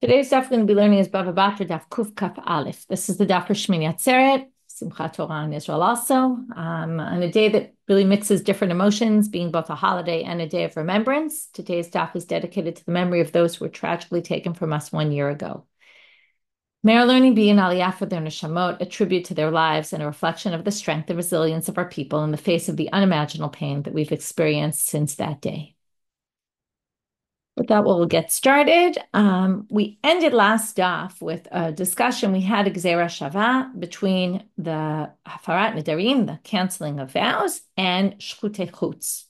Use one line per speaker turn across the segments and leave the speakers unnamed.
Today's daf we're going to be learning is Bava Batra daf Kuf Kaf Aleph. This is the daf for Shmini Atzeret, Simchat Torah in Israel also, on a day that really mixes different emotions, being both a holiday and a day of remembrance. Today's daf is dedicated to the memory of those who were tragically taken from us 1 year ago. May our learning be an aliyah for their neshamot, a tribute to their lives and a reflection of the strength and resilience of our people in the face of the unimaginable pain that we've experienced since that day. With that, we'll get started. We ended last daf with a discussion. We had a gzeira shava between the hatarat nedarim, the canceling of vows, and shchutei chutz.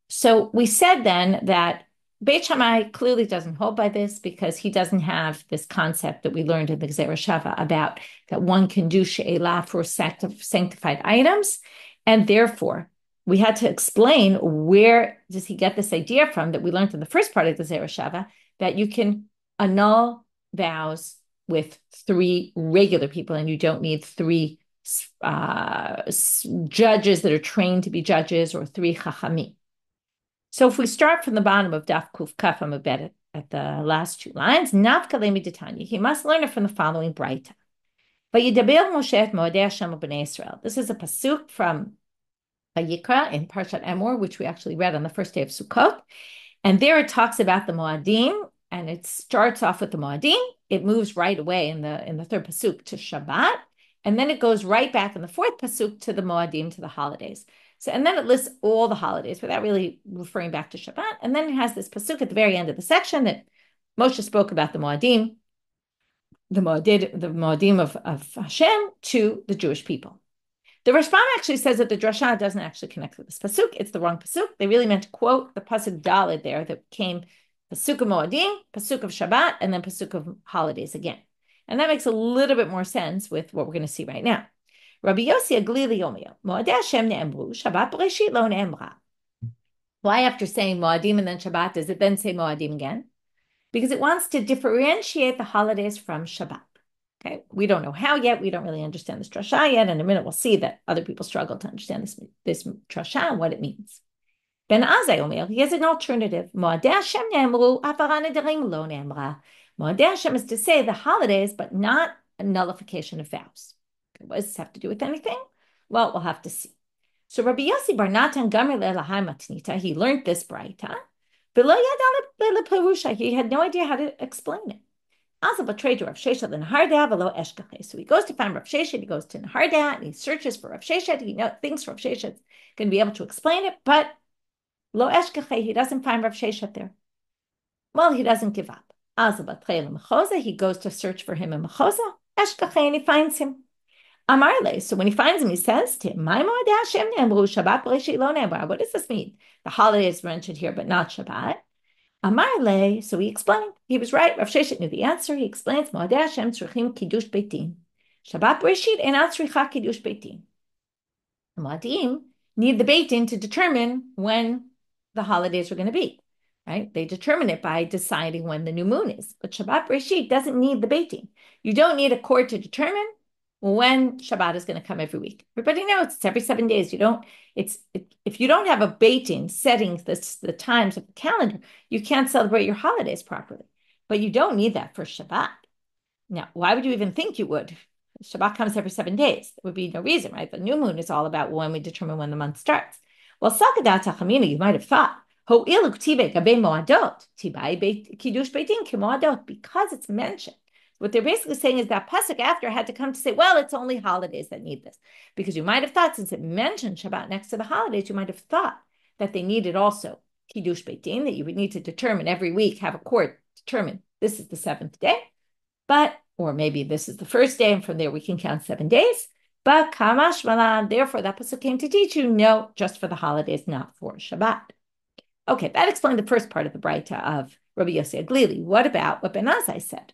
So we said then that Beit Shammai clearly doesn't hold by this because he doesn't have this concept that we learned in the gzeira shava about that one can do she'elah for sanctified items, and therefore we had to explain where does he get this idea from that we learned in the first part of the gzeira shava that you can annul vows with 3 regular people and you don't need 3 judges that are trained to be judges or 3 chachamim. So if we start from the bottom of Daf Kuf Kaf Amabed at the last 2 lines, Nafka Lemi Detanya, he must learn it from the following Braita. Vayidaber Moshe et Moadei Hashem B'nei Israel. This is a pasuk from Vayikra in Parshat Emor, which we actually read on the first day of Sukkot. And there it talks about the Moadim, and it starts off with the Moadim. It moves right away in the third pasuk to Shabbat, and then it goes right back in the fourth pasuk to the Moadim, to the holidays. So, and then it lists all the holidays without really referring back to Shabbat. And then it has this pasuk at the very end of the section that Moshe spoke about the Moadim, the Moadim of Hashem to the Jewish people. The Rashbam actually says that the drasha doesn't actually connect with this pasuk. It's the wrong pasuk. They really meant to quote the pasuk Daled there that came pasuk of Moadim, pasuk of Shabbat, and then pasuk of holidays again. And that makes a little bit more sense with what we're going to see right now. Rabbi Yossi Aglili Yomio, Moadei Hashem ne'emru, Shabbat Bereshit lo ne'emra. Why after saying Moadim and then Shabbat does it then say Moadim again? Because it wants to differentiate the holidays from Shabbat. Okay, we don't know how yet. We don't really understand this drasha yet. In a minute, we'll see that other people struggle to understand this drasha and what it means. Ben Azai Omer, he has an alternative. Moadei Hashem ne'emru, hafara nedarim lo ne'emra. Moadei Hashem is to say the holidays, but not a nullification of vows. What does this have to do with anything? Well, we'll have to see. So Rabbi Yossi bar Natan Gamri le'elahai matnita, he learned this braita. Below yada le'perusha, he had no idea how to explain it. Also, betrayed to Rav Sheshet l'Nehardea v'lo eshkache. So he goes to find Rav Sheshet, he goes to Nehardea, and he searches for Rav Sheshet. He thinks Rav Sheshet's going to be able to explain it, but lo eshkache, he doesn't find Rav Sheshet there. Well, he doesn't give up. Also, betrayed l'Mechoza, he goes to search for him in Mechoza, eshkache, and he finds him. Amarle, so when he finds him, he says to him, what does this mean? The holiday is mentioned here, but not Shabbat. Amarle, so he explained. He was right. Rav Sheshet knew the answer. He explains, Moadei Hashem tzrichim kiddush beitin. Shabbat Bereshit einat tzricha kiddush beitin. The Moadim need the beitin to determine when the holidays are going to be. Right? They determine it by deciding when the new moon is. But Shabbat Bereshit doesn't need the beitin. You don't need a court to determine when Shabbat is going to come every week. Everybody knows it's every 7 days. If you don't have a beit-in setting the times of the calendar, you can't celebrate your holidays properly. But you don't need that for Shabbat. Now, why would you even think you would? Shabbat comes every 7 days. There would be no reason, right? The new moon is all about when we determine when the month starts. Well, Sakadat Tachamina, you might have thought, because it's mentioned. What they're basically saying is that pasuk after had to come to say, well, it's only holidays that need this. Because you might have thought, since it mentioned Shabbat next to the holidays, you might have thought that they needed also Kiddush Beitin, that you would need to determine every week, have a court determine this is the 7th day, or maybe this is the first day, and from there we can count 7 days. But Kamash Malan, therefore that pasuk came to teach you, no, just for the holidays, not for Shabbat. Okay, that explained the first part of the Braita of Rabbi Yossi Aglili. What about what Ben Azai said?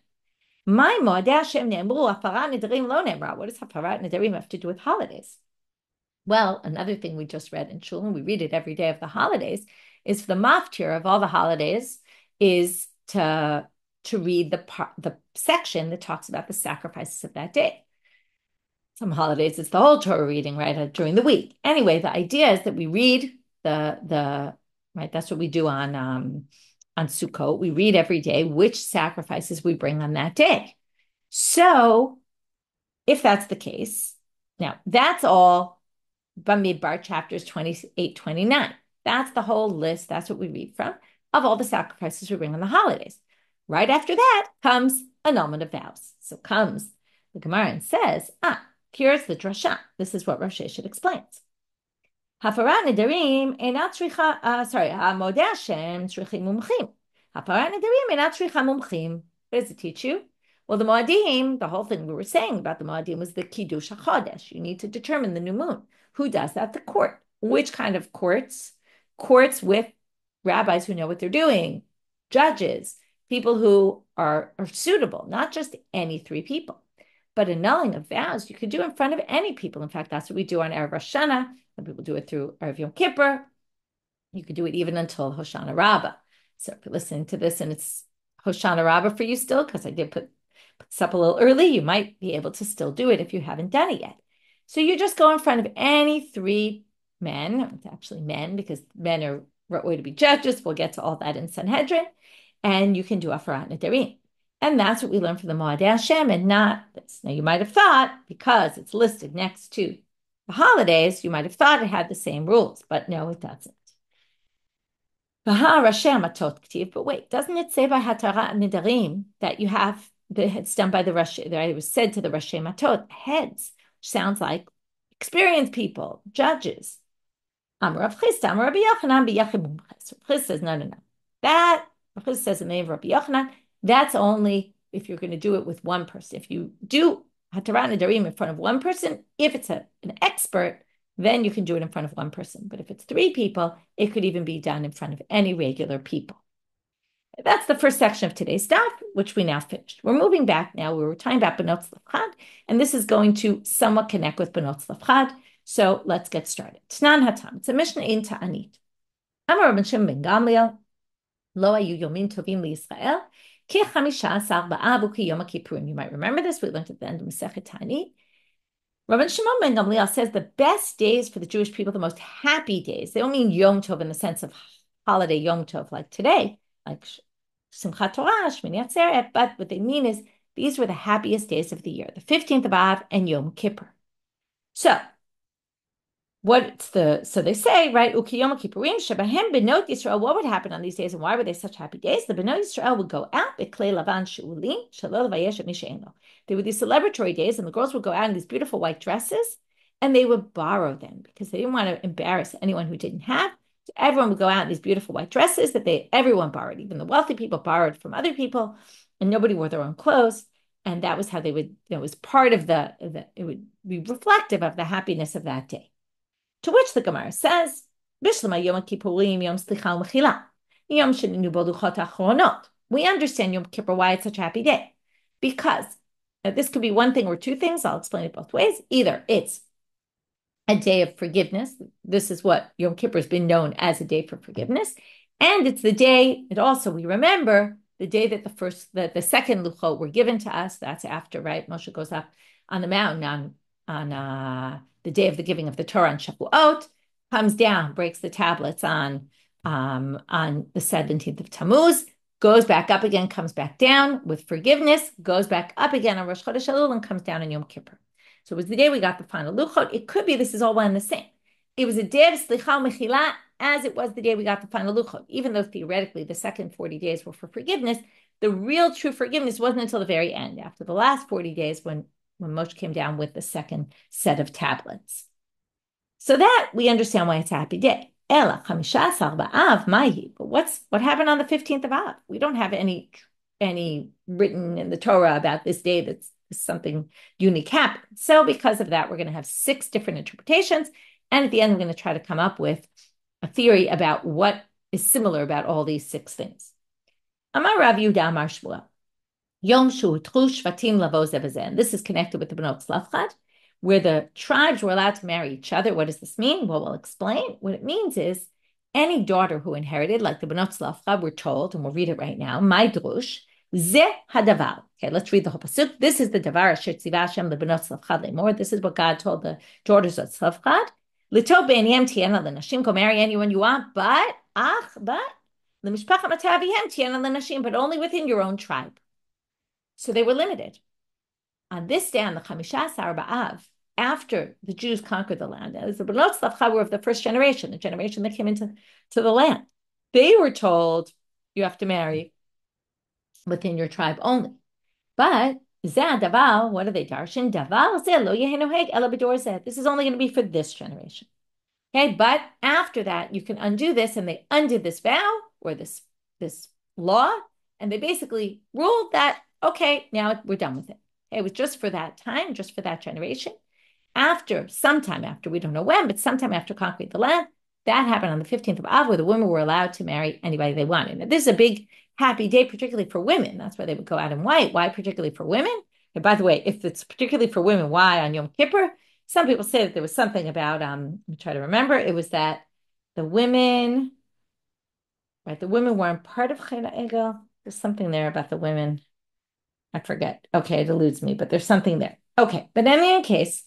My Moadei Hashem ne'emru, hafara nedarim lo ne'emra. What does hafara nedarim have to do with holidays? Well, another thing we just read in Shul, and we read it every day of the holidays, is the maftir of all the holidays is to read the section that talks about the sacrifices of that day. Some holidays, it's the whole Torah reading, right, during the week. Anyway, the idea is that we read the right, that's what we do on on Sukkot, we read every day which sacrifices we bring on that day. So if that's the case, now that's all Bamidbar chapters 28, 29. That's the whole list. That's what we read from of all the sacrifices we bring on the holidays. Right after that comes annulment of vows. So comes the Gemara and says, here's the drasha. This is what Rosh Hashanah explains. Hatarat nedarim einat tzricha, Modeh Hashem tzrichim mumchim. Hatarat nedarim einat tzricha mumchim. What does it teach you? Well, the Moadim, the whole thing we were saying about the Moadim was the Kiddush HaChodesh. You need to determine the new moon. Who does that? The court. Which kind of courts? Courts with rabbis who know what they're doing, judges, people who are suitable, not just any three people. But annulling of vows, you could do in front of any people. In fact, that's what we do on Erev Rosh Hashanah. Some people do it through Erev Yom Kippur. You could do it even until Hoshana Rabbah. So if you're listening to this and it's Hoshana Rabbah for you still, because I did put this up a little early, you might be able to still do it if you haven't done it yet. So you just go in front of any three men, actually men, because men are way to be judges. We'll get to all that in Sanhedrin. And you can do Hatarat nedarim. And that's what we learn from the Moadei Hashem and not this. Now, you might have thought, because it's listed next to the holidays, you might have thought it had the same rules, but no, it doesn't. But wait, doesn't it say by hatarat nedarim that you have it's done by the Rosh, that it was said to the Rashi Matot, heads, which sounds like experienced people, judges. Rav Chisda says, no. That, Rav Chisda says in the name of Rabbi Yochanan, that's only if you're going to do it with one person. If you do hatarat nedarim in front of one person, if it's an expert, then you can do it in front of one person. But if it's three people, it could even be done in front of any regular people. That's the first section of today's daf, which we now finished. We're moving back now. We were talking about Benot Tzlafchad, and this is going to somewhat connect with Benot Tzlafchad. So let's get started. Tnan Hatam. It's a Mishnah in Ta'anit. Amar Rabban Shimon ben Gamliel, Lo hayu yomim tovim liYisrael, ki chamisha asar ba'av uki Yom HaKippurim. You might remember this. We learned at the end of Masechet Ta'anit. Rabban Shimon ben Gamliel says the best days for the Jewish people, the most happy days. They don't mean Yom Tov in the sense of holiday Yom Tov like today, like Simchat Torah, Shmini Atzeret, but what they mean is these were the happiest days of the year, the 15th of Av and Yom Kippur. So they say, right, Uki Yom Kippurim, Shebahem Benot Yisrael, what would happen on these days and why were they such happy days? The Benot Yisrael would go out, Beklei Lavan She'ulim, Shalol Vayesh et Mishe'eno. They were these celebratory days and the girls would go out in these beautiful white dresses and they would borrow them because they didn't want to embarrass anyone who didn't have. So everyone would go out in these beautiful white dresses that everyone borrowed. Even the wealthy people borrowed from other people, and nobody wore their own clothes. And that was how they would, it was part of it would be reflective of the happiness of that day. To which the Gemara says, Bishlama Yom Kippurim Yom Slicha U'Mechila Yom Sheninu Bo Luchot Achronot. We understand Yom Kippur, why it's such a happy day. Because this could be one thing or two things. I'll explain it both ways. Either it's a day of forgiveness. This is what Yom Kippur has been known as a day for forgiveness. And it's the day, we remember the day that the second luchot were given to us. That's after, right? Moshe goes up on the mountain on the day of the giving of the Torah on Shavuot, comes down, breaks the tablets on the 17th of Tammuz, goes back up again, comes back down with forgiveness, goes back up again on Rosh Chodesh Elul, and comes down on Yom Kippur. So it was the day we got the final luchot. It could be this is all one and the same. It was a day of slicha mechila as it was the day we got the final luchot. Even though theoretically the second 40 days were for forgiveness, the real true forgiveness wasn't until the very end, after the last 40 days when Moshe came down with the second set of tablets. So that we understand why it's a happy day. Ela chamisha asar ba'av mahi. But what happened on the 15th of Av? We don't have any written in the Torah about this day that's something unique happened. So because of that, we're going to have 6 different interpretations. And at the end, we're going to try to come up with a theory about what is similar about all these 6 things. Amar Rav Yehuda Amar Shmuel. Yom Shu'utru Shvatim Lavo Ze B'Ze. And this is connected with the Benot Tzlafchad, where the tribes were allowed to marry each other. What does this mean? Well, we'll explain. What it means is any daughter who inherited, like the Benot Tzlafchad, we're told, and we'll read it right now, my drush, Ze hadavar. Okay, let's read the whole pasuk. This is the davar asher tziva Hashem lebenot tzlafchad lemor. This is what God told the daughters of Tzlafchad. L'tov be'eniyem tiena l'nashim. Go marry anyone you want, but but only within your own tribe. So they were limited. On this day, on the Chamishasar B'Av, after the Jews conquered the land, as the Benot Slavcha were of the first generation, the generation that came into the land, they were told you have to marry within your tribe only. But Davar, what are they darshan? Davar This is only going to be for this generation. Okay, but after that, you can undo this, and they undid this vow or this law, and they basically ruled that, okay, now we're done with it. Okay, it was just for that time, just for that generation. Sometime after, we don't know when, but sometime after conquering the land, that happened on the 15th of Av, where the women were allowed to marry anybody they wanted. Now, this is a big happy day, particularly for women. That's why they would go out in white. Why particularly for women? And by the way, if it's particularly for women, why on Yom Kippur? Some people say that there was something about, let me try to remember, it was that the women weren't part of Chayla Egel. There's something there about the women. I forget. Okay, it eludes me, but there's something there. Okay, but in any case,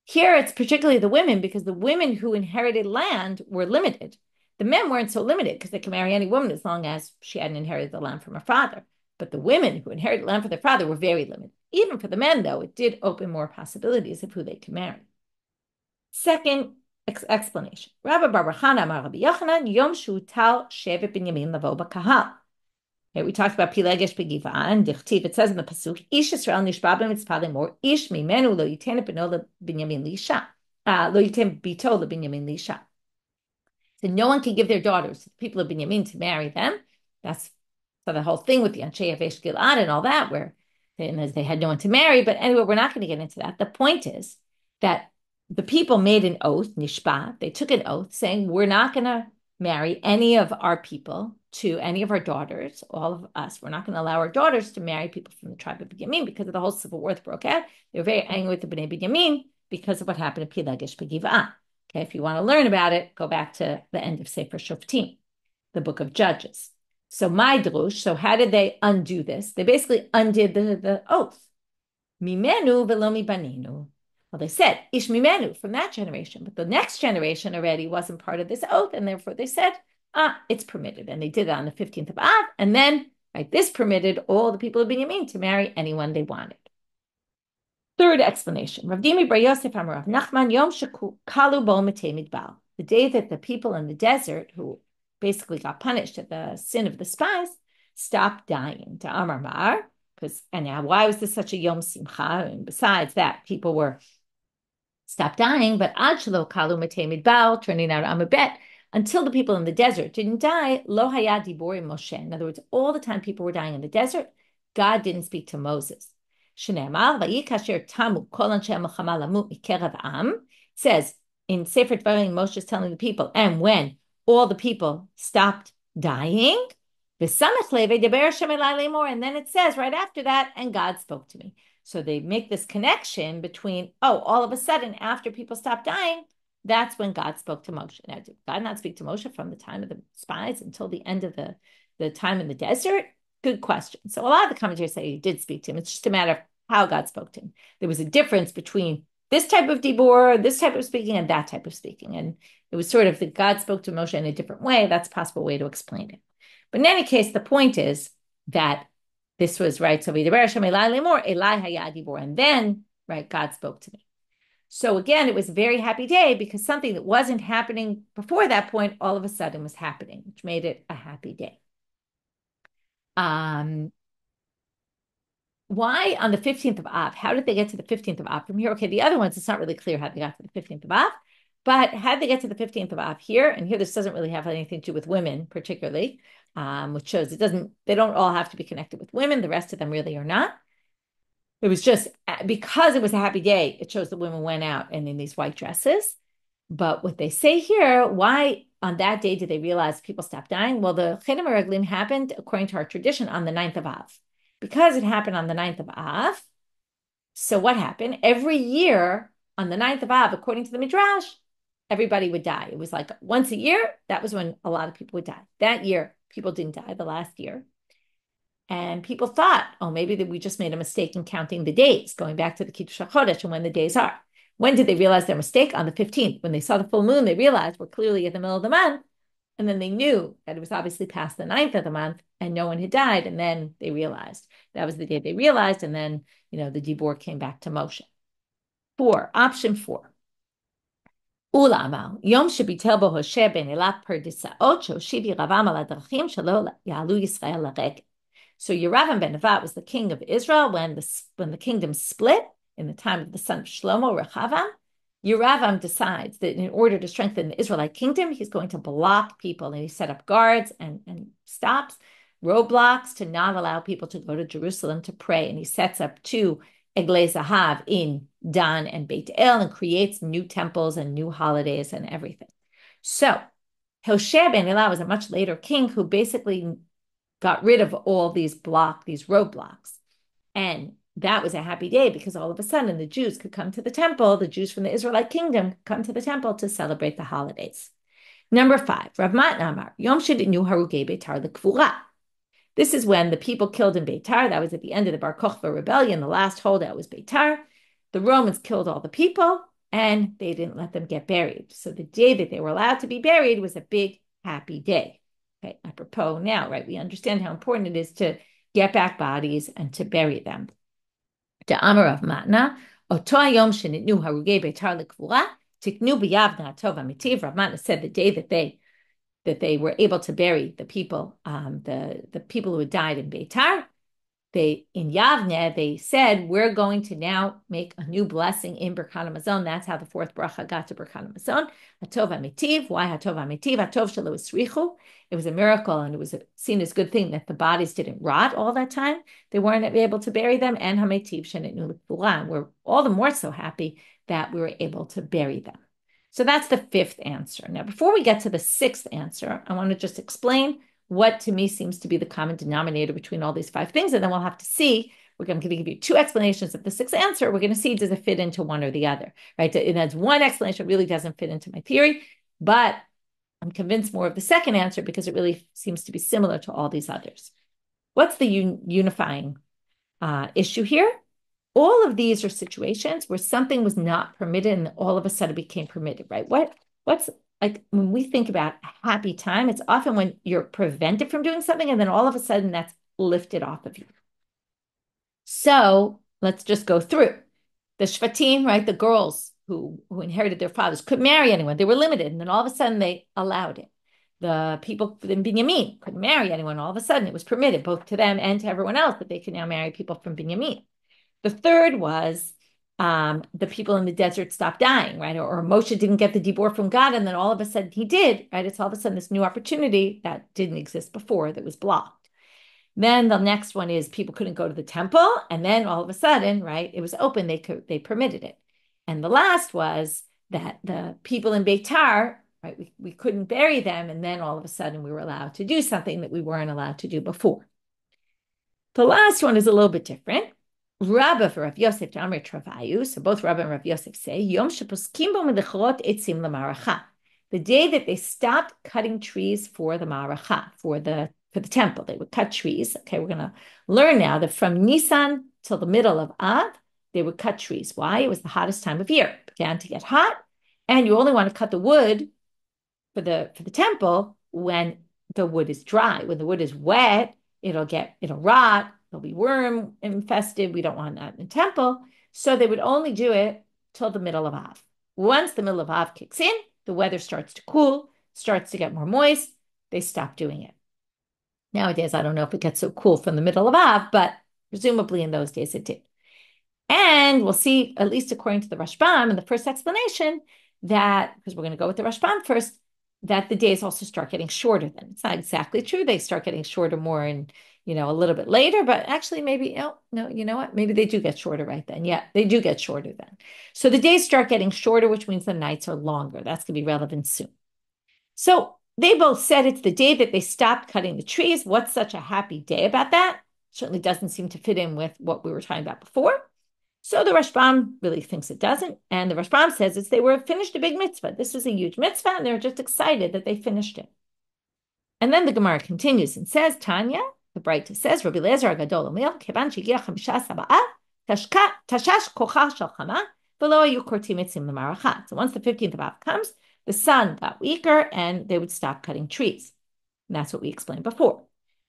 here it's particularly the women, because the women who inherited land were limited. The men weren't so limited because they could marry any woman as long as she hadn't inherited the land from her father. But the women who inherited land from their father were very limited. Even for the men, though, it did open more possibilities of who they could marry. Second explanation. Rabbi Bar Chana Amar Rabbi Yochanan Yom Shutal Shevet Binyamin Lavo B'Kahal. Okay, we talked about Pilegesh Begiva and Dichtiv. It says in the pasuk, Ish Yisrael Nishba B'Mitzpah Lemor Ish Mimenu Lo Yiten B'no LeBinyamin Lisha Lo Yiten Bito LeBinyamin Lisha. So no one can give their daughters to the people of Binyamin to marry them. That's so the whole thing with the Anshe Yavesh Gilad and all that, where they had no one to marry. But anyway, we're not going to get into that. The point is that the people made an oath, nishba. They took an oath saying, we're not going to marry any of our people to any of our daughters, all of us. We're not going to allow our daughters to marry people from the tribe of Binyamin because of the whole civil war that broke out. They were very angry with the Bnei Binyamin because of what happened to Pilegesh Begivah. Okay, if you want to learn about it, go back to the end of Sefer Shoftim, the book of Judges. So my drush, so how did they undo this? They basically undid the oath. Mimenu velo mi baninu. Well, they said, Ish mimenu, from that generation. But the next generation already wasn't part of this oath, and therefore they said, it's permitted. And they did it on the 15th of Av, and then this permitted all the people of Binyamin to marry anyone they wanted. Third explanation. Rav Dimi bar Yosef Amar Rav Nachman Yom Shekalu Bo Matei Midbar. The day that the people in the desert, who basically got punished at the sin of the spies, stopped dying. To Amar Mar, and now why was this such a Yom Simcha? And besides that, people were stopped dying, but Ad Shelo Kalu Matei Midbar, turning out Amabet, until the people in the desert didn't die, Lo Haya Dibor Moshe. In other words, all the time people were dying in the desert, God didn't speak to Moses. Shneimar vayikasher tamu kol anshe milchama lamut mikerav am. Says in Sefer Dvarim, Moshe is telling the people, and when all the people stopped dying, v'samech leve deber Hashem elai lemor, and then it says right after that, and God spoke to me. So they make this connection between, all of a sudden after people stopped dying, that's when God spoke to Moshe. Now, did God not speak to Moshe from the time of the spies until the end of the time in the desert? Good question. So a lot of the commentators say he did speak to him. It's just a matter of how God spoke to him. There was a difference between this type of dibur, this type of speaking, and that type of speaking. And it was sort of that God spoke to Moshe in a different way. That's a possible way to explain it. But in any case, the point is that this was right. So and then, right, God spoke to me. So again, it was a very happy day because something that wasn't happening before that point, all of a sudden was happening, which made it a happy day. Why on the 15th of Av? How did they get to the 15th of Av from here? Okay, the other ones, it's not really clear how they got to the 15th of Av, but how did they get to the 15th of Av here? And here, this doesn't really have anything to do with women particularly, which shows they don't all have to be connected with women. The rest of them really are not. It was just because it was a happy day, it shows the women went out and in these white dresses. But what they say here, why on that day did they realize people stopped dying? Well, the Chedem Reglim happened, according to our tradition, on the 9th of Av. Because it happened on the 9th of Av, so what happened? Every year on the 9th of Av, according to the Midrash, everybody would die. It was like once a year, that was when a lot of people would die. That year, people didn't die, the last year. And people thought, maybe that we just made a mistake in counting the days, going back to the Kiddush HaChodesh and when the days are. When did they realize their mistake? On the 15th. When they saw the full moon, they realized we're clearly in the middle of the month. And then they knew that it was obviously past the 9th of the month and no one had died. And then they realized that was the day they realized. And then, the dibur came back to Moshe. Option 4. Ulama, Yom Shebitel bo Hoshe ben Elak per Disaot, Shoshibi Ravam al Adrachim Shalo Yalu Yisrael Lareg. So Yeravam ben Nevat was the king of Israel when the kingdom split in the time of the son of Shlomo, Rechavam. Yeravam decides that in order to strengthen the Israelite kingdom, he's going to block people, and he set up guards and stops, roadblocks to not allow people to go to Jerusalem to pray. And he sets up 2 Eglei Zahav in Dan and Beit El and creates new temples and new holidays and everything. So Hoshea ben Elah was a much later king who basically got rid of all these roadblocks. And that was a happy day because all of a sudden the Jews could come to the temple, the Jews from the Israelite kingdom could come to the temple to celebrate the holidays. Number 5, Rav Matna Amar, Yom Shedinu Harugei Beitar L'Kvura. This is when the people killed in Beitar, that was at the end of the Bar Kokhba rebellion, the last holdout was Beitar. The Romans killed all the people and they didn't let them get buried. So the day that they were allowed to be buried was a big, happy day. Okay, apropos now, right? We understand how important it is to get back bodies and to bury them. The Amar of Matna, Oto Yom Shenitnu Harugei Beitar L'Kvura, Tiknu B'Yavna Tov Amitiv. Rav Matna said the day that they were able to bury the people, the people who had died in Beitar, in Yavne, they said, we're going to now make a new blessing in Birkat Hamazon. That's how the 4th bracha got to Birkat Hamazon. Hatov Amitiv. Why Hatov Amitiv? Hatov Shelo Esrichu. It was a miracle, and it was seen as a good thing that the bodies didn't rot all that time. They weren't able to bury them. And Hametiv Shenitnu L'Kvura. We're all the more so happy that we were able to bury them. So that's the 5th answer. Now, before we get to the 6th answer, I want to just explain what to me seems to be the common denominator between all these 5 things, and then we'll have to see. I'm going to give you 2 explanations of the 6th answer. We're going to see, does it fit into one or the other, right? And that's one explanation really doesn't fit into my theory, but I'm convinced more of the 2nd answer because it really seems to be similar to all these others. What's the unifying issue here? All of these are situations where something was not permitted and all of a sudden became permitted, right? What's like when we think about a happy time, it's often when you're prevented from doing something and then all of a sudden that's lifted off of you. So let's just go through. The Shvatim, right? The girls who inherited their fathers could marry anyone. They were limited, and then all of a sudden they allowed it. The people in Binyamin couldn't marry anyone. All of a sudden it was permitted both to them and to everyone else that they could now marry people from Binyamin. The third was the people in the desert stopped dying, right? Or Moshe didn't get the dibur from God, and then all of a sudden he did, right? It's all of a sudden this new opportunity that didn't exist before that was blocked. Then the next one is people couldn't go to the temple, and then all of a sudden, right, it was open, they permitted it. And the last was that the people in Beitar, right, we couldn't bury them, and then all of a sudden we were allowed to do something that we weren't allowed to do before. The last one is a little bit different. Rabba for Rav Yosef to Amr Travayu, so both Rabba and Rav Yosef say, Yom Sheposkim Bo Medechorot Etzim LaMaracha, the day that they stopped cutting trees for the Maracha, for the temple. They would cut trees. Okay, we're going to learn now that from Nisan till the middle of Av, they would cut trees. Why? It was the hottest time of year. It began to get hot, and you only want to cut the wood for the temple when the wood is dry. When the wood is wet, it'll rot. There'll be worm infested. We don't want that in the temple. So they would only do it till the middle of Av. Once the middle of Av kicks in, the weather starts to cool, starts to get more moist. They stop doing it. Nowadays, I don't know if it gets so cool from the middle of Av, but presumably in those days it did. And we'll see, at least according to the Rashbam in the first explanation, that, because we're going to go with the Rashbam first, that the days also start getting shorter then. It's not exactly true. They start getting shorter more in, a little bit later, but actually maybe, no, you know what? Maybe they do get shorter right then. Yeah, they do get shorter then. So the days start getting shorter, which means the nights are longer. That's going to be relevant soon. So they both said it's the day that they stopped cutting the trees. What's such a happy day about that? Certainly doesn't seem to fit in with what we were talking about before. So the Rashbam really thinks it doesn't. And the Rashbam says they were finished a big mitzvah. This was a huge mitzvah, and they're just excited that they finished it. And then the Gemara continues and says, Tanya, the Braita says, Rabbi Eliezer Gadol Omer, Kevan shegiach hamishas haba'ah, tashash kocha shel chama, v'lo hayu kortim etzim l'maracha. So once the 15th of Av comes, the sun got weaker and they would stop cutting trees. And that's what we explained before.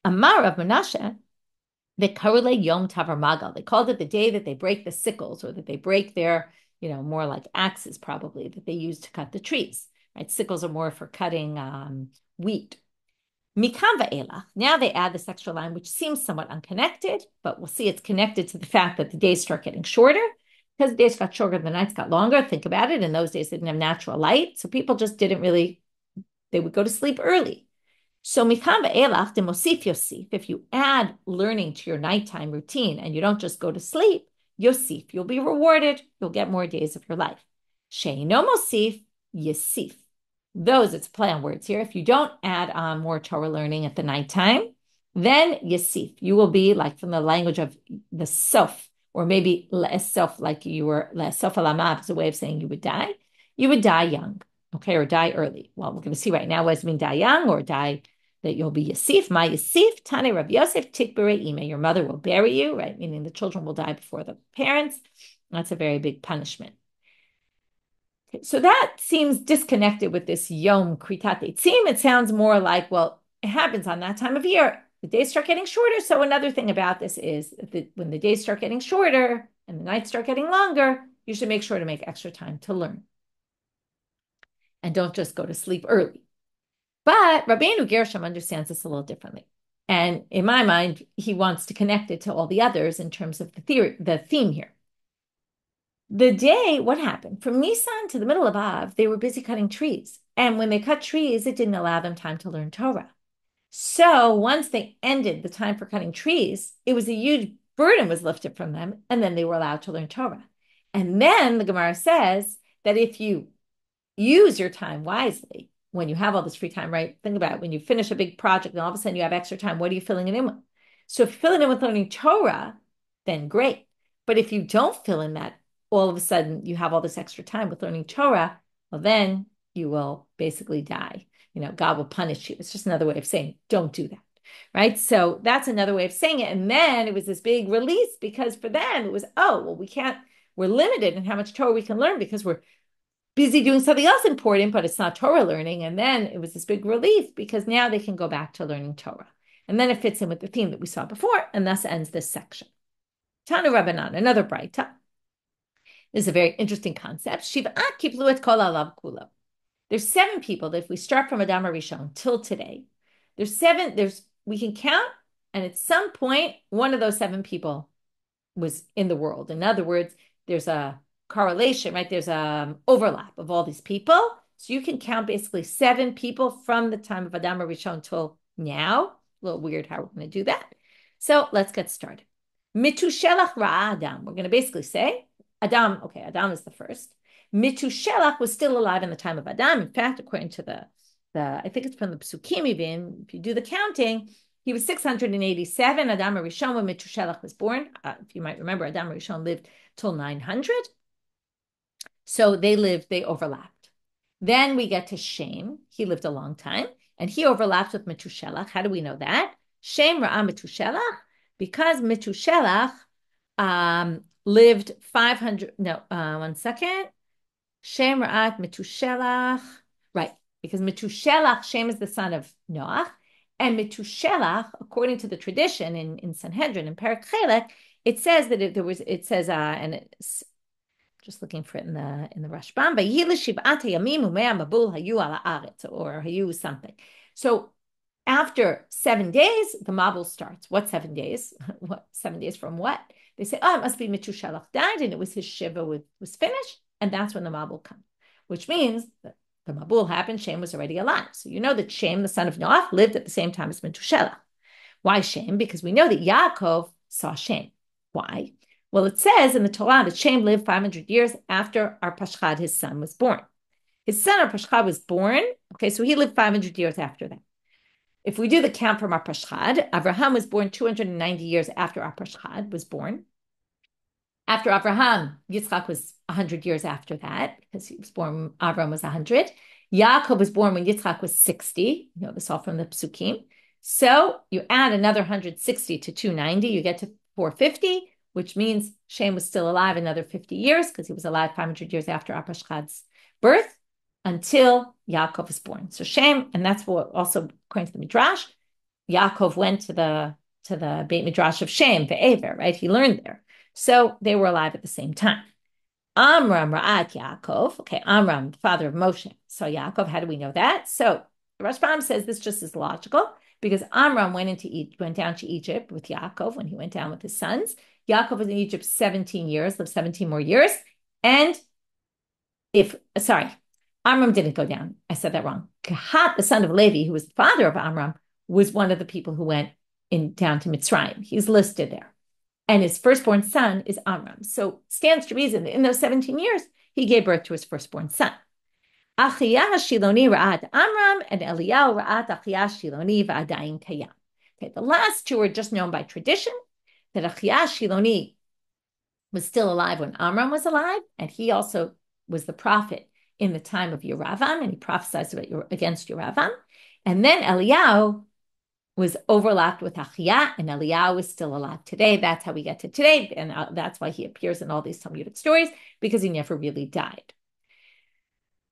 Amar of Menashe, the Karule Yom Tavar Magal. They called it the day that they break the sickles, or that they break their, more like axes probably, that they use to cut the trees. Right? Sickles are more for cutting wheat. Mikam va'elach. Now they add this extra line, which seems somewhat unconnected, but we'll see it's connected to the fact that the days start getting shorter. Because the days got shorter, the nights got longer. Think about it. In those days, they didn't have natural light. So people just didn't really, they would go to sleep early. So mikam ve'elach demosif yosif. If you add learning to your nighttime routine and you don't just go to sleep, yosif, you'll be rewarded. You'll get more days of your life. Sheino mosif yosif. Those, it's a play on words here. If you don't add on more Torah learning at the nighttime, then yosif, you will be like from the language of the sof, or maybe le'esof, like you were le'esof alamav is a way of saying you would die. You would die young, okay, or die early. Well, we're going to see right now what does it mean die young or die that you'll be Yasif. My Yasif, Tane Rav Yosef, Tikbere Ime. Your mother will bury you, right? Meaning the children will die before the parents. That's a very big punishment. Okay, so that seems disconnected with this Yom Kritat Eitzim. It sounds more like, well, it happens on that time of year. The days start getting shorter. So another thing about this is that when the days start getting shorter and the nights start getting longer, you should make sure to make extra time to learn. And don't just go to sleep early. But Rabbeinu Gershom understands this a little differently. And in my mind, he wants to connect it to all the others in terms of the theme here. The day, what happened? From Nisan to the middle of Av, they were busy cutting trees. And when they cut trees, it didn't allow them time to learn Torah. So once they ended the time for cutting trees, it was a huge burden was lifted from them, and then they were allowed to learn Torah. And then the Gemara says that if you use your time wisely, when you have all this free time, right? Think about it. When you finish a big project and all of a sudden you have extra time, what are you filling it in with? So if you fill it in with learning Torah, then great. But if you don't fill in that, all of a sudden you have all this extra time with learning Torah, well, then you will basically die. God will punish you. It's just another way of saying, don't do that, right? So that's another way of saying it. And then it was this big release because for them it was, we're limited in how much Torah we can learn because we're busy doing something else important, but it's not Torah learning. And then it was this big relief because now they can go back to learning Torah. And then it fits in with the theme that we saw before, and thus ends this section. Tanu Rabbanan, another Braita. This is a very interesting concept. Shiv'at kiplu et kol alav kulo. There's 7 people that if we start from Adam Rishon till today, we can count, and at some point, one of those 7 people was in the world. In other words, there's a correlation, right? There's an overlap of all these people. So you can count basically 7 people from the time of Adam Rishon till now. A little weird how we're going to do that. So let's get started. Mitushelach ra'a Adam. We're going to basically say Adam is the first. Mitushelach was still alive in the time of Adam. In fact, according to the I think it's from the Psukim even, if you do the counting, he was 687. Adam Rishon when Mitushelach was born. If you might remember, Adam Rishon lived till 900. So they overlapped. Then we get to Shem. He lived a long time, and he overlaps with Metushelach. How do we know that? Shem Ra'a Metushelach, because Metushelach lived 500. No, 1 second. Shem Ra'at Metushelach. Right, because Metushelach, Shem is the son of Noach, and Metushelach, according to the tradition in Sanhedrin in Perek Chelek, it says that and it's just looking for it in the Rashbam, or hayu something. So after 7 days, the Mabul starts. What 7 days? What 7 days from what? They say, it must be Metushelach died, and it was his shiva was finished, and that's when the Mabul comes, which means that the Mabul happened, Shem was already alive. So you know that Shem, the son of Noach, lived at the same time as Metushelach. Why Shem? Because we know that Yaakov saw Shem. Why? Well, it says in the Torah that Shem lived 500 years after Arpachshad, his son, was born. His son Arpachshad was born, so he lived 500 years after that. If we do the count from Arpachshad, Abraham was born 290 years after Arpachshad was born. After Abraham, Yitzchak was 100 years after that, because he was born, Abraham was 100. Yaakov was born when Yitzchak was 60. You know this all from the Psukim. So you add another 160 to 290, you get to 450, which means Shem was still alive another 50 years because he was alive 500 years after Arpachshad's birth. until Yaakov was born. So Shem, and that's what also according to the Midrash, Yaakov went to the Beit Midrash of Shem, the Aver, right? He learned there. So they were alive at the same time. Amram Ra'at Yaakov. Okay, Amram, the father of Moshe. So Yaakov, how do we know that? So Rashbam says this just is logical because Amram went down to Egypt with Yaakov when he went down with his sons. Yaakov was in Egypt 17 years, lived 17 more years. And Amram didn't go down. I said that wrong. Kahat, the son of Levi, who was the father of Amram, was one of the people who went down to Mitzrayim. He's listed there. And his firstborn son is Amram. So stands to reason that in those 17 years, he gave birth to his firstborn son. Achiyah Shiloni Ra'at Amram and Eliyahu Ra'at Achiyah Shiloni Va'adayin Kayam. Okay, the last two are just known by tradition, that Achiyah Shiloni was still alive when Amram was alive, and he also was the prophet in the time of Yeravam, and he prophesied against Yeravam. And then Eliyahu was overlapped with Achiyah, and Eliyahu is still alive today. That's how we get to today, and that's why he appears in all these Talmudic stories, because he never really died.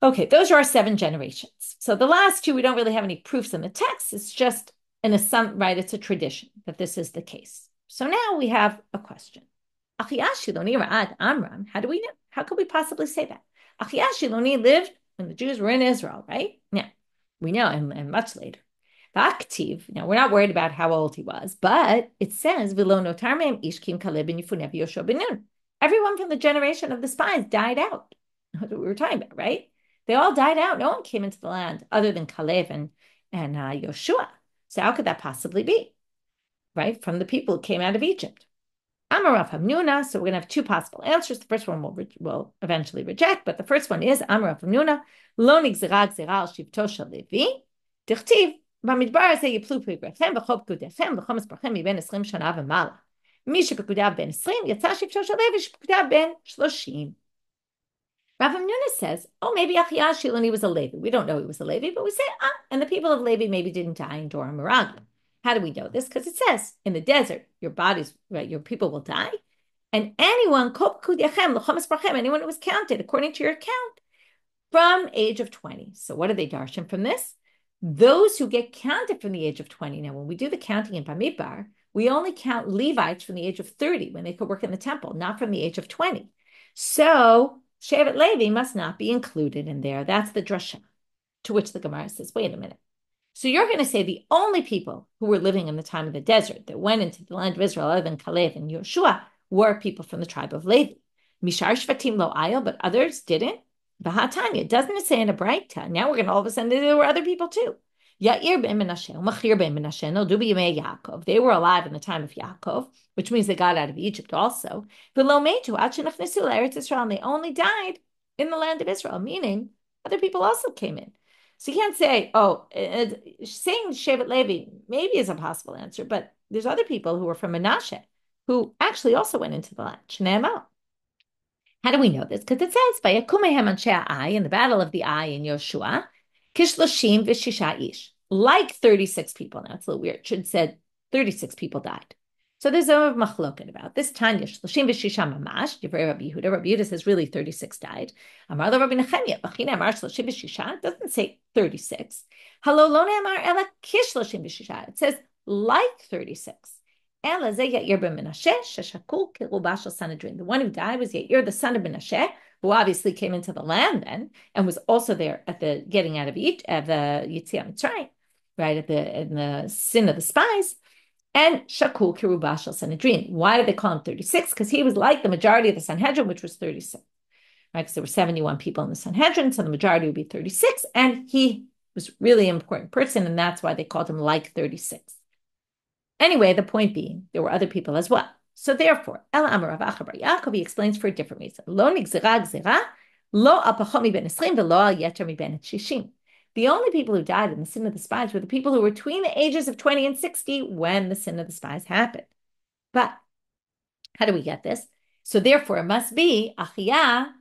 Okay, those are our 7 generations. So the last 2, we don't really have any proofs in the text. It's just an assumption, right? It's a tradition that this is the case. So now we have a question. Achiyah Shiloni Ra'ad Amram, how do we know? How could we possibly say that? Achiyah Shiloni lived when the Jews were in Israel, right? Yeah, we know, and much later. Aktiv. Now, we're not worried about how old he was, but it says, Everyone from the generation of the spies died out. That's what we were talking about, right? They all died out. No one came into the land other than Caleb and Yoshua. So how could that possibly be? Right? From the people who came out of Egypt. Amarav Hamnuna. So we're going to have 2 possible answers. The first one we'll eventually reject, but the first one is Amarav Hamnuna. Lo nigzera gzeira al shivto shel Levi. Dichtiv. במדבר הזה יפלו פגריכם וכל פקודיכם וכל מספרכם מבין 20 שנה ומעלה. מי שפקודיו בין 20 יצא שבטו של לוי שפקודיו בין 30. Rav Hamnuna says, oh, maybe Achiyah Shiloni was a Levi. We don't know he was a Levi, but we say, and the people of Levi maybe didn't die in Dora Miraglim. How do we know this? Because it says, in the desert, your bodies, right, your people will die. And anyone, anyone who was counted according to your count, from age of 20. So what do they darshan from this? Those who get counted from the age of 20. Now, when we do the counting in Bamidbar, we only count Levites from the age of 30 when they could work in the temple, not from the age of 20. So Shevet Levi must not be included in there. That's the drasha, to which the Gemara says, wait a minute. So you're going to say the only people who were living in the time of the desert that went into the land of Israel other than Caleb and Yoshua were people from the tribe of Levi. Mishar Shvatim lo ayil, but others didn't. Bahatanya, doesn't it say in a Braita? Now we're going to all of a sudden, there were other people too. Yair ben Menashe, Machir ben Menashe, Nodubi Yemei Yaakov. They were alive in the time of Yaakov, which means they got out of Egypt also. V'lo meitu ad shenachnesu l'Eretz Yisrael, and they only died in the land of Israel, meaning other people also came in. So you can't say, saying Shevet Levi maybe is a possible answer, but there's other people who were from Menashe who actually also went into the land. Shneimah. How do we know this? Because it says, "Vayakumehem anshe Ai" in the battle of the Ai in Yoshua, Kishloshim v'shisha ish, like 36 people. Now it's a little weird. It should have said 36 people died. So there's a machloket about this. Tanya shloshim v'shisha mamash. Divrei Rabbi Yehuda. Rabbi Yehuda says really 36 died. Amar lo Rabbi Nechemia. B'china amar shloshim v'shisha. It doesn't say 36. Halo lo ne'amar ela kishloshim v'shisha. It says like 36. The one who died was Yair, the son of Menashe, who obviously came into the land then and was also there at the getting out of the Yetziat Mitzrayim, right, in the sin of the spies. And Shakul Kirubashal Sanhedrin. Why did they call him 36? Because he was like the majority of the Sanhedrin, which was 36. Right, because there were 71 people in the Sanhedrin, so the majority would be 36. And he was really an important person, and that's why they called him like 36. Anyway, the point being, there were other people as well. So therefore, El Amar Rav Acha bar Yaakov, he explains for a different reason. Lo nigzera gzeira, lo al pachot miben 20 v'lo al yeter miben 60. The only people who died in the sin of the spies were the people who were between the ages of 20 and 60 when the sin of the spies happened. But how do we get this? So therefore, it must be Achiyah.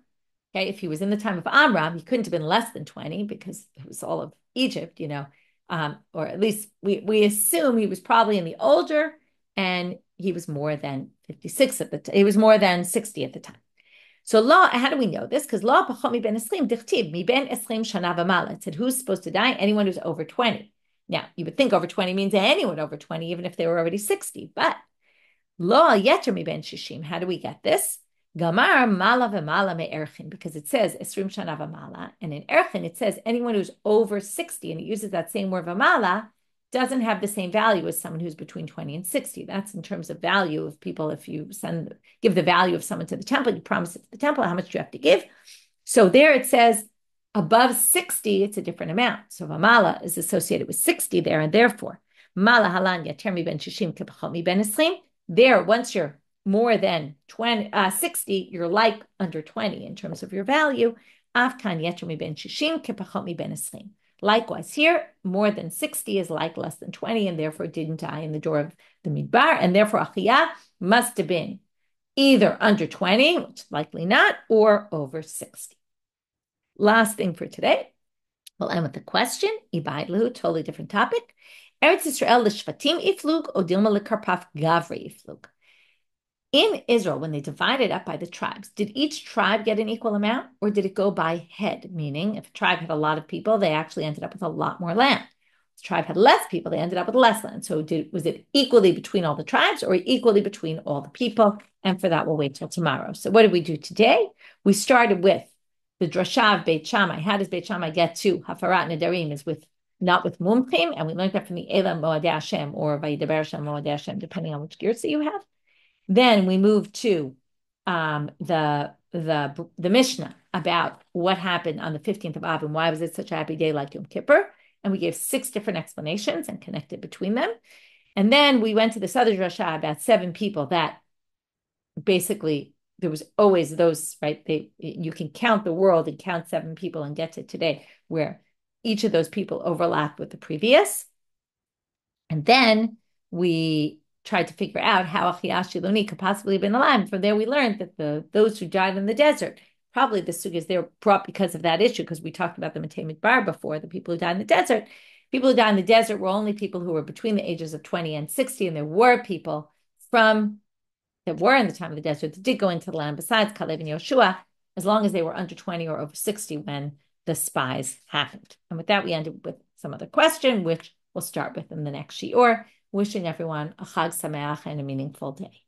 Okay, if he was in the time of Amram, he couldn't have been less than 20 because it was all of Egypt, or at least we assume he was probably in the older, and he was more than 56 at the time. He was more than 60 at the time. So law, how do we know this? Because law pachot mi ben esrim dichtib mi ben esrim shana v'mala. It said who's supposed to die? Anyone who's over 20. Now you would think over 20 means anyone over 20, even if they were already 60. But law yeter mi ben shishim. How do we get this? Gamar mala v'mala me'erchin, because it says esrim shana v'mala, and in erchin it says anyone who's over 60, and it uses that same word v'mala, doesn't have the same value as someone who's between 20 and 60. That's in terms of value of people. If you give the value of someone to the temple, you promise it to the temple, how much do you have to give? So there it says above 60, it's a different amount. So v'mala is associated with 60 there, and therefore, mala halan yater mi ben shishim kepachot mi ben esrim. There, once you're more than 60, you're like under 20 in terms of your value. Afkan yeter mi ben shishim kepachot mi ben esrim. Likewise, here, more than 60 is like less than 20, and therefore didn't die in the door of the midbar, and therefore achiyah must have been either under 20, which likely not, or over 60. Last thing for today, we'll end with the question, ibaidlu, totally different topic. Eretz Yisrael l'shvatim iflug, o dilma l'karpaf gavri iflug. In Israel, when they divided up by the tribes, did each tribe get an equal amount, or did it go by head? Meaning, if a tribe had a lot of people, they actually ended up with a lot more land. If the tribe had less people, they ended up with less land. So was it equally between all the tribes or equally between all the people? And for that, we'll wait till tomorrow. So what did we do today? We started with the drasha of Beit Shammai. How does Beit Shammai get to hatarat nedarim? Is not with mumchim, and we learned that from the Elam Moadei Hashem or Vayidaber Hashem Moadei Hashem, depending on which girsa you have. Then we moved to the Mishnah about what happened on the 15th of Av and why was it such a happy day like Yom Kippur. And we gave 6 different explanations and connected between them. And then we went to this other drasha about 7 people that basically there was always those, right? You can count the world and count 7 people and get to today where each of those people overlapped with the previous. And then we tried to figure out how Achiyah Shiloni could possibly have been alive. From there, we learned that those who died in the desert, probably the sugyas they were brought because of that issue, because we talked about the Matei Midbar before, the people who died in the desert. People who died in the desert were only people who were between the ages of 20 and 60, and there were people that were in the time of the desert that did go into the land, besides Kalev and Yoshua, as long as they were under 20 or over 60 when the spies happened. And with that, we ended with some other question, which we'll start with in the next shiur. Wishing everyone a Chag Sameach and a meaningful day.